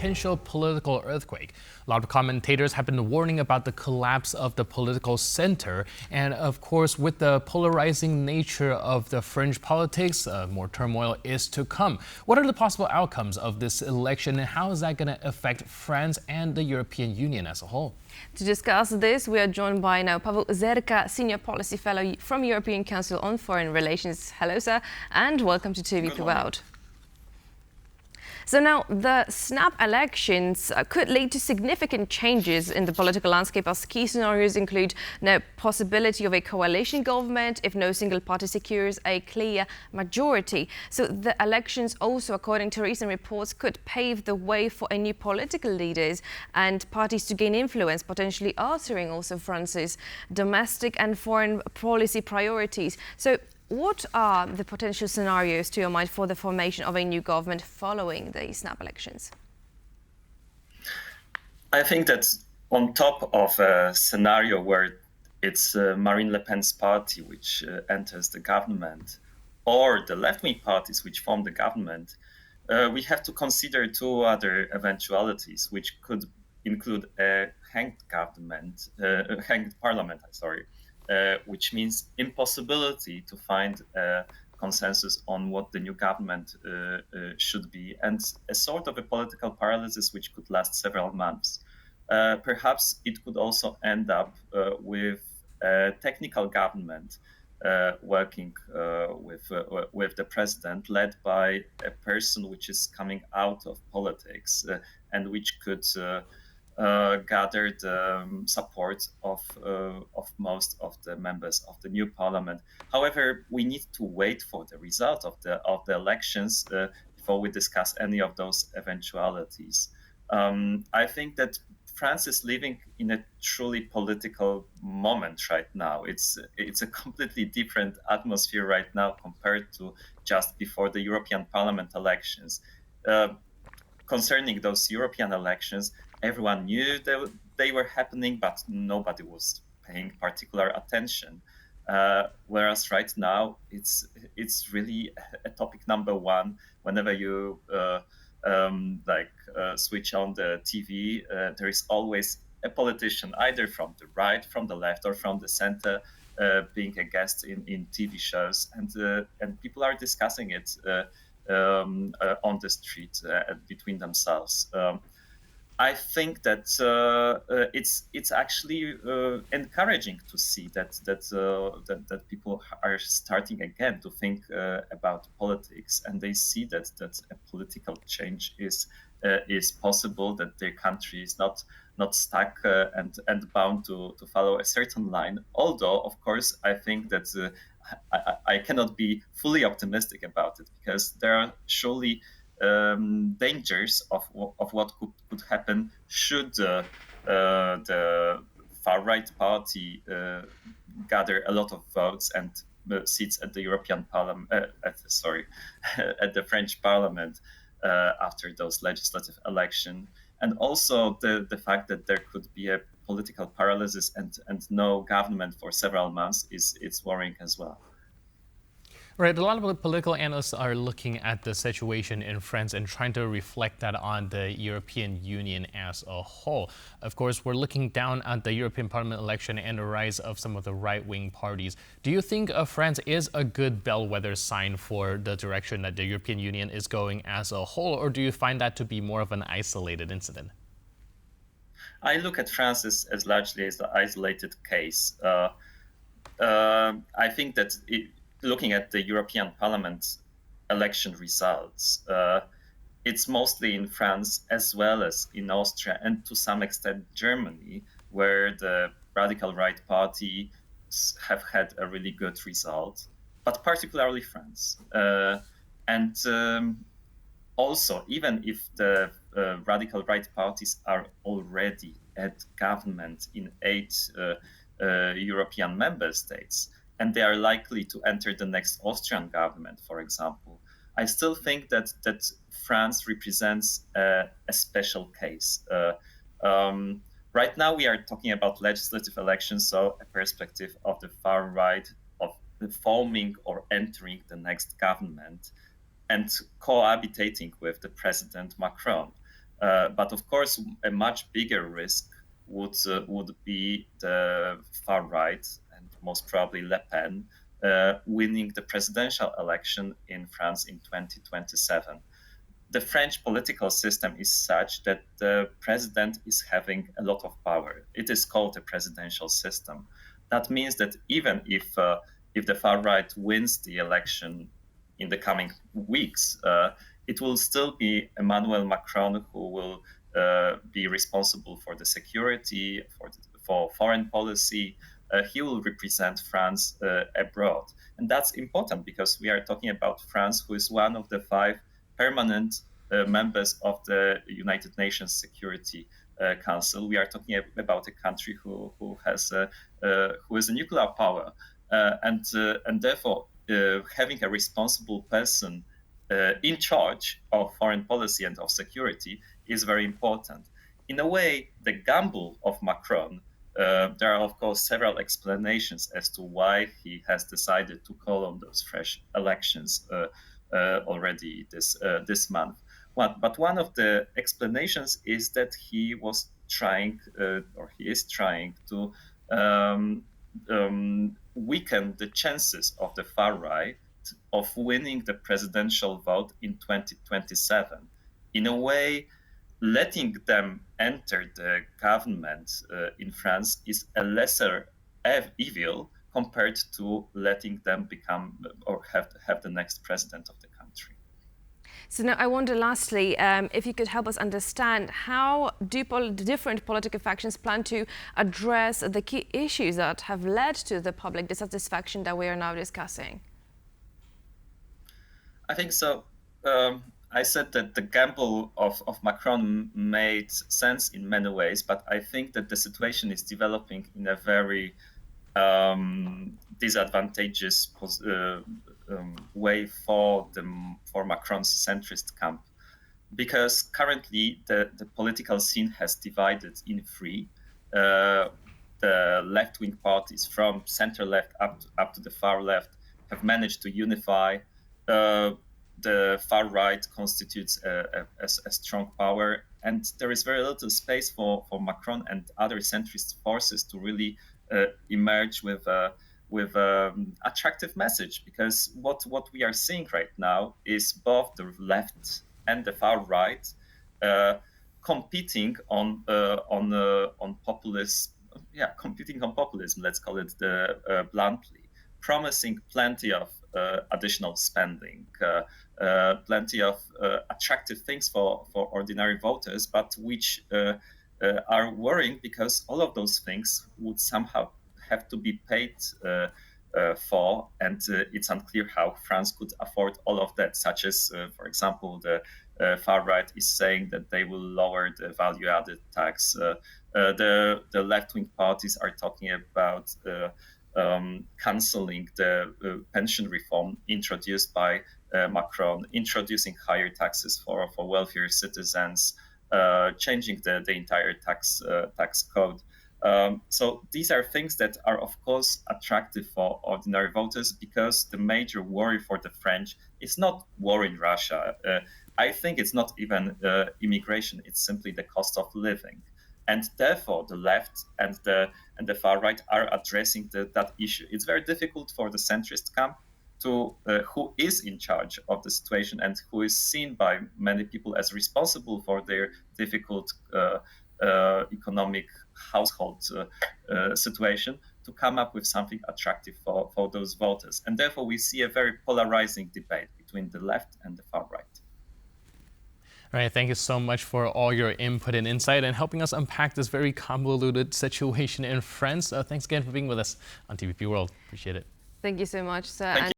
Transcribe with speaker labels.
Speaker 1: potential political earthquake. A lot of commentators have been warning about the collapse of the political center. And of course, with the polarizing nature of the French politics, more turmoil is to come. What are the possible outcomes of this election, and how is that going to affect France and the European Union as a whole?
Speaker 2: To discuss this, we are joined by now Paweł Zerka, Senior Policy Fellow from European Council on Foreign Relations. Hello, sir, and welcome to tvpworld. So now, the snap elections could lead to significant changes in the political landscape, as key scenarios include the possibility of a coalition government if no single party secures a clear majority. So the elections also, according to recent reports, could pave the way for a new political leaders and parties to gain influence, potentially altering also France's domestic and foreign policy priorities. So what are the potential scenarios, to your mind, for the formation of a new government following the snap elections?
Speaker 3: I think that on top of a scenario where it's Marine Le Pen's party which enters the government, or the left-wing parties which form the government, we have to consider two other eventualities, which could include a hanged government, hanged parliament, which means impossibility to find a consensus on what the new government should be, and a sort of a political paralysis which could last several months. Perhaps it could also end up with a technical government working with the president, led by a person which is coming out of politics and which could gather the support of most of the members of the new parliament. However, we need to wait for the result of the elections before we discuss any of those eventualities. I think that France is living in a truly political moment right now. It's a completely different atmosphere right now compared to just before the European Parliament elections. Concerning those European elections, everyone knew they were happening, but nobody was paying particular attention. Whereas right now, it's really a topic number one. Whenever you switch on the TV, there is always a politician, either from the right, from the left, or from the center, being a guest in TV shows, and people are discussing it on the street between themselves. I think that it's actually encouraging to see that people are starting again to think about politics, and they see that a political change is possible, that their country is not stuck and bound to follow a certain line. Although, of course, I think that I cannot be fully optimistic about it, because there are surely dangers of what could happen should the far right party gather a lot of votes and seats at the European Parliament, at the French Parliament after those legislative elections, and also the fact that there could be a political paralysis and no government for several months it's worrying as well.
Speaker 1: Right, a lot of political analysts are looking at the situation in France and trying to reflect that on the European Union as a whole. Of course, we're looking down at the European Parliament election and the rise of some of the right-wing parties. Do you think France is a good bellwether sign for the direction that the European Union is going as a whole, or do you find that to be more of an isolated incident?
Speaker 3: I look at France as largely as an isolated case. I think that looking at the European Parliament election results, it's mostly in France as well as in Austria and to some extent Germany, where the radical right parties have had a really good result, but particularly France. Also, even if the radical right parties are already at government in 8 European member states, and they are likely to enter the next Austrian government, for example, I still think that France represents a special case. Right now, we are talking about legislative elections, so a perspective of the far right of forming or entering the next government and cohabitating with the President Macron. But of course, a much bigger risk would be the far right, and most probably Le Pen, winning the presidential election in France in 2027. The French political system is such that the president is having a lot of power. It is called a presidential system. That means that even if the far right wins the election in the coming weeks, it will still be Emmanuel Macron who will be responsible for the security, for foreign policy. He will represent France abroad. And that's important because we are talking about France, who is one of the 5 permanent members of the United Nations Security Council. We are talking about a country who is a nuclear power, and therefore having a responsible person in charge of foreign policy and of security is very important. In a way, the gamble of Macron, there are of course several explanations as to why he has decided to call on those fresh elections already this month. But one of the explanations is that he was trying, or he is trying to weaken the chances of the far right of winning the presidential vote in 2027. In a way, letting them enter the government in France is a lesser evil compared to letting them become or have the next president of the country.
Speaker 2: So now I wonder, lastly, if you could help us understand how do different political factions plan to address the key issues that have led to the public dissatisfaction that we are now discussing?
Speaker 3: I think so. I said that the gamble of Macron made sense in many ways, but I think that the situation is developing in a very disadvantageous way for Macron's centrist camp, because currently the political scene has divided in 3. The left-wing parties from center-left up to the far left have managed to unify. The far right constitutes a strong power, and there is very little space for Macron and other centrist forces to really emerge with attractive message, because what we are seeing right now is both the left and the far right competing on populism. Yeah, competing on populism. Let's call it bluntly, promising plenty of additional spending, plenty of attractive things for ordinary voters, but which are worrying because all of those things would somehow have to be paid for, and it's unclear how France could afford all of that, such as, for example, the far right is saying that they will lower the value-added tax. The left-wing parties are talking about cancelling the pension reform introduced by Macron, introducing higher taxes for wealthier citizens, changing the entire tax code. So these are things that are, of course, attractive for ordinary voters, because the major worry for the French is not war in Russia. I think it's not even immigration, it's simply the cost of living. And therefore, the left and the far right are addressing that issue. It's very difficult for the centrist camp to who is in charge of the situation and who is seen by many people as responsible for their difficult economic household situation, to come up with something attractive for those voters. And therefore, we see a very polarizing debate between the left and the far right.
Speaker 1: All right, thank you so much for all your input and insight and helping us unpack this very convoluted situation in France. Thanks again for being with us on TVP World. Appreciate it.
Speaker 2: Thank you so much, sir.
Speaker 3: Thank you.